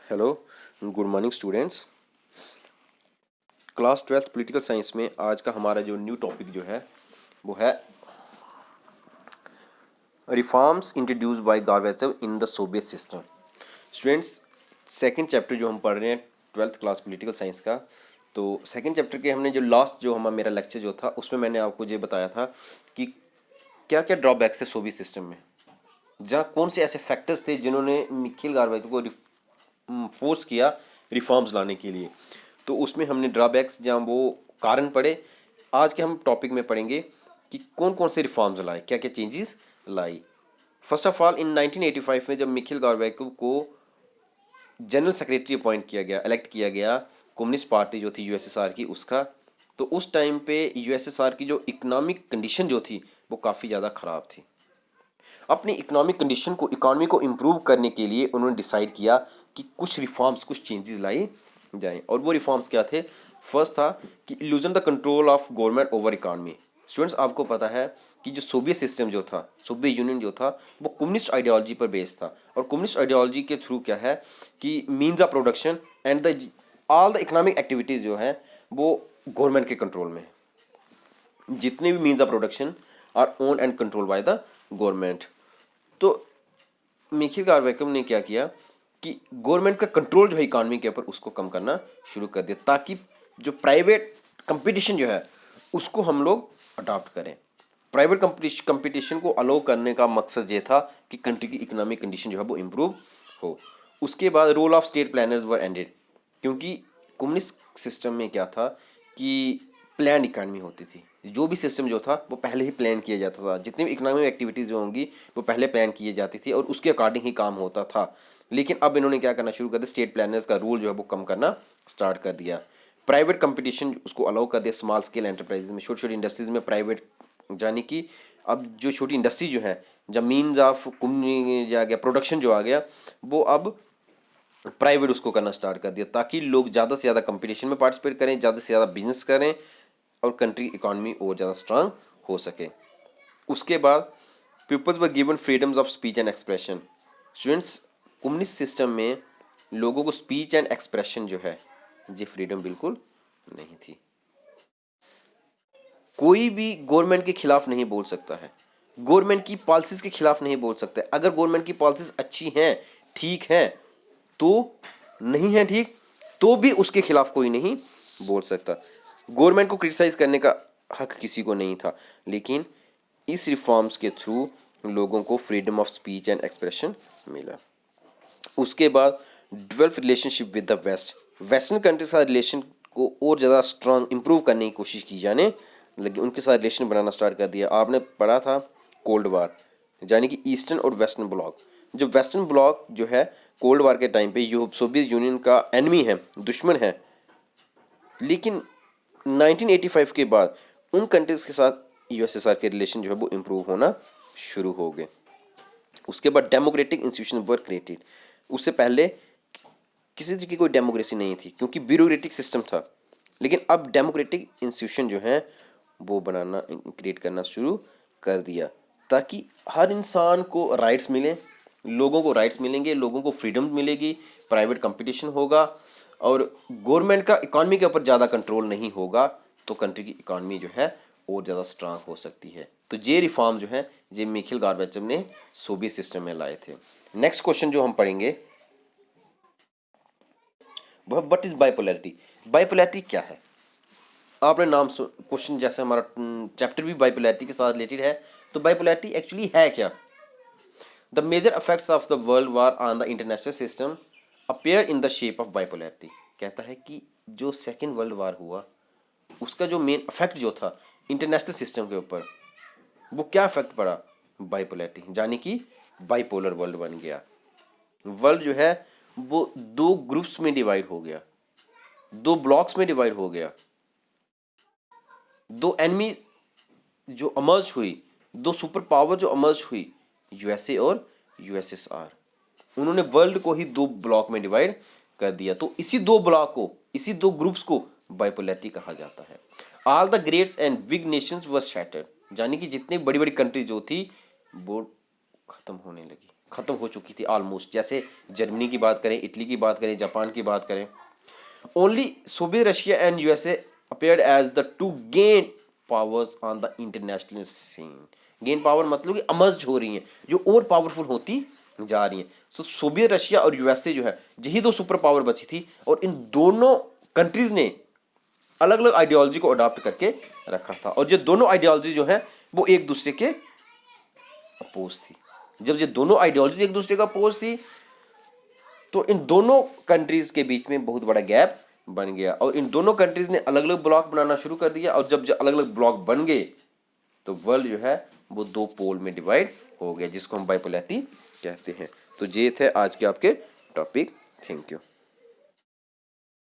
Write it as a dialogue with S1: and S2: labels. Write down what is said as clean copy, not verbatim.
S1: Hello, good morning students. Class 12th political science में आज का हमारा जो न्यू टॉपिक जो है वो है reforms introduced by Gorbachev in the Soviet system. Students, second chapter जो हम पढ़ रहे हैं 12th क्लास पॉलिटिकल साइंस का, तो सेकंड चैप्टर के हमने जो लास्ट जो हमारा मेरा लेक्चर जो था उसमें मैंने आपको ये बताया था कि क्या क्या ड्रॉबैक्स थे सोवियत सिस्टम में, जहाँ कौन से ऐसे फैक्टर्स थे जिन्होंने मिखाइल गॉर्बाचोव को फोर्स किया रिफॉर्म्स लाने के लिए। तो उसमें हमने ड्रॉबैक्स जहाँ वो कारण पढ़े। आज के हम टॉपिक में पढ़ेंगे कि कौन कौन से रिफॉर्म्स लाए, क्या क्या changes lie. First of all in 1985 में जब मिखाइल गॉर्बाचोव को जनरल सेक्रेटरी अपॉइंट किया गया, इलेक्ट किया गया कम्युनिस्ट पार्टी जो थी यूएसएसआर की उसका, तो उस टाइम पे यूएसएसआर की जो इकोनॉमिक कंडीशन जो थी वो काफ़ी ज़्यादा ख़राब थी। अपनी इकोनॉमिक कंडीशन को, इकोनॉमी को इम्प्रूव करने के लिए उन्होंने डिसाइड किया कि कुछ रिफॉर्म्स, कुछ चेंजेस लाई जाएं। और वो रिफॉर्म्स क्या थे? फर्स्ट था कि लूजन the control of government over economy. Students, आपको पता है कि जो सोवियत सिस्टम जो था, सोवियत यूनियन जो था, वो कम्युनिस्ट आइडियोलॉजी पर बेस्ड था। और कम्युनिस्ट आइडियोलॉजी के थ्रू क्या है कि means of production and the all the economic activities जो है वो गवर्नमेंट के कंट्रोल में है। जितने भी means of production our own and control by the government. तो मिखाइल गॉर्बाचोव ने क्या किया कि गवर्नमेंट का कंट्रोल जो है इकोनॉमी के ऊपर उसको कम करना शुरू कर दिया, ताकि जो प्राइवेट कंपटीशन जो है उसको हम लोग अडॉप्ट करें। प्राइवेट कंपटीशन को अलाउ करने का मकसद ये था कि कंट्री की इकोनॉमिक कंडीशन जो है वो इम्प्रूव हो। उसके बाद role of state planners were ended, क्योंकि कम्युनिस्ट सिस्टम में क्या था कि प्लान इकानमी होती थी। जो भी सिस्टम जो था वो पहले ही प्लान किया जाता था, जितनी भी इकोनॉमिक एक्टिविटीज़ जो होंगी वो पहले प्लान किए जाती थी और उसके अकॉर्डिंग ही काम होता था। लेकिन अब इन्होंने क्या करना शुरू कर दिया, स्टेट प्लानर्स का रूल जो है वो कम करना स्टार्ट कर दिया। प्राइवेट कंपटीशन उसको अलाउ कर दिया स्मॉल स्केल एंटरप्राइजेज में, छोटी छोटी इंडस्ट्रीज में प्राइवेट, यानी कि अब जो छोटी इंडस्ट्री जो है, जब मीन्स ऑफ आ गया, प्रोडक्शन जो आ गया, वो अब प्राइवेट उसको करना स्टार्ट कर दिया, ताकि लोग ज़्यादा से ज़्यादा कंपटीशन में पार्टिसिपेट करें, ज़्यादा से ज़्यादा बिजनेस करें और कंट्री इकोनॉमी और ज़्यादा स्ट्रांग हो सके। उसके बाद peoples were given freedoms of speech and expression. Students, communist system में लोगों को स्पीच एंड एक्सप्रेशन जो है ये फ्रीडम बिल्कुल नहीं थी। कोई भी गवर्नमेंट के खिलाफ नहीं बोल सकता है, गवर्नमेंट की पॉलिसीज के खिलाफ नहीं बोल सकता है। अगर गवर्नमेंट की पॉलिसीज अच्छी हैं, ठीक हैं, तो नहीं है ठीक, तो भी उसके खिलाफ कोई नहीं बोल सकता। गवर्नमेंट को क्रिटिसाइज करने का हक किसी को नहीं था। लेकिन इस रिफॉर्म्स के थ्रू लोगों को freedom of speech and expression मिला। उसके बाद develop relationship with the west, western country के साथ रिलेशन को और ज़्यादा स्ट्रांग इंप्रूव करने की कोशिश की जाने लगी, उनके साथ रिलेशन बनाना स्टार्ट कर दिया। आपने पढ़ा था कोल्ड वार, यानी कि ईस्टर्न और वेस्टर्न ब्लॉक। जो वेस्टर्न ब्लॉक जो है कोल्ड वार के टाइम पे सोवियत यूनियन का एनिमी है, दुश्मन है। लेकिन 1985 के बाद उन कंट्रीज के साथ यूएसएसआर के रिलेशन जो है वो इम्प्रूव होना शुरू हो गए। उसके बाद डेमोक्रेटिक इंस्टीट्यूशन वर क्रिएटेड। उससे पहले किसी तरह की कोई डेमोक्रेसी नहीं थी, क्योंकि ब्यूरोक्रेटिक सिस्टम था। लेकिन अब डेमोक्रेटिक इंस्टीट्यूशन जो है वो बनाना, क्रिएट करना शुरू कर दिया, ताकि हर इंसान को राइट्स मिले, लोगों को राइट्स मिलेंगे, लोगों को फ्रीडम मिलेगी, प्राइवेट कंपटीशन होगा और गवर्नमेंट का इकॉनमी के ऊपर ज़्यादा कंट्रोल नहीं होगा, तो कंट्री की इकॉनमी जो है और ज़्यादा स्ट्रांग हो सकती है। तो ये रिफॉर्म जो है ये मिखाइल गॉर्बाचोव ने सोवियत सिस्टम में लाए थे। नेक्स्ट क्वेश्चन जो हम पढ़ेंगे वह व्हाट इज बाइपोलैरिटी। बाइपोलैरिटी क्या है? आपने नाम क्वेश्चन, जैसे हमारा चैप्टर भी बाइपोलैरिटी के साथ रिलेटेड है, तो बाइपोलैरिटी एक्चुअली है क्या? The major effects of the world war on the international system appear in the shape of bipolarity. कहता है कि जो सेकेंड वर्ल्ड वार हुआ उसका जो मेन इफेक्ट जो था इंटरनेशनल सिस्टम के ऊपर, वो क्या इफेक्ट पड़ा? बाइपोलैरिटी, यानी कि बाइपोलर वर्ल्ड बन गया। वर्ल्ड जो है वो दो ग्रुप्स में डिवाइड हो गया, दो ब्लॉक्स में डिवाइड हो गया। दो एनिमी जो अमर्ज हुई, दो सुपर पावर जो अमर्ज हुई, यूएसए और यूएसएसआर, उन्होंने वर्ल्ड को ही दो ब्लॉक में डिवाइड कर दिया। तो इसी दो ब्लॉक को, इसी दो ग्रुप्स को बाइपोलैरिटी कहा जाता है। All the greats and big Nations were shattered, यानी कि जितनी बड़ी बड़ी कंट्री जो थी वो खत्म होने लगी, ख़त्म हो चुकी थी ऑलमोस्ट। जैसे जर्मनी की बात करें, इटली की बात करें, जापान की बात करें। Only Soviet Russia and USA appeared as the two गेन powers on the international scene. गेन पावर मतलब कि अमर्ज हो रही हैं, जो और पावरफुल होती जा रही हैं। सो सोवियत रशिया और यूएसए जो है, यही दो सुपर पावर बची थी, और इन दोनों कंट्रीज ने अलग अलग आइडियोलॉजी को अडॉप्ट करके रखा था, और ये दोनों आइडियोलॉजी जो है वो एक दूसरे के अपोज थी। जब ये दोनों आइडियोलॉजी एक दूसरे का अपोज थी, तो इन दोनों कंट्रीज के बीच में बहुत बड़ा गैप बन गया, और इन दोनों कंट्रीज ने अलग अलग ब्लॉक बनाना शुरू कर दिया। और जब अलग अलग ब्लॉक बन गए, तो वर्ल्ड जो है वो दो पोल में डिवाइड हो गया, जिसको हम बाइपोलैरिटी कहते हैं। तो ये थे आज के आपके टॉपिक। Thank you.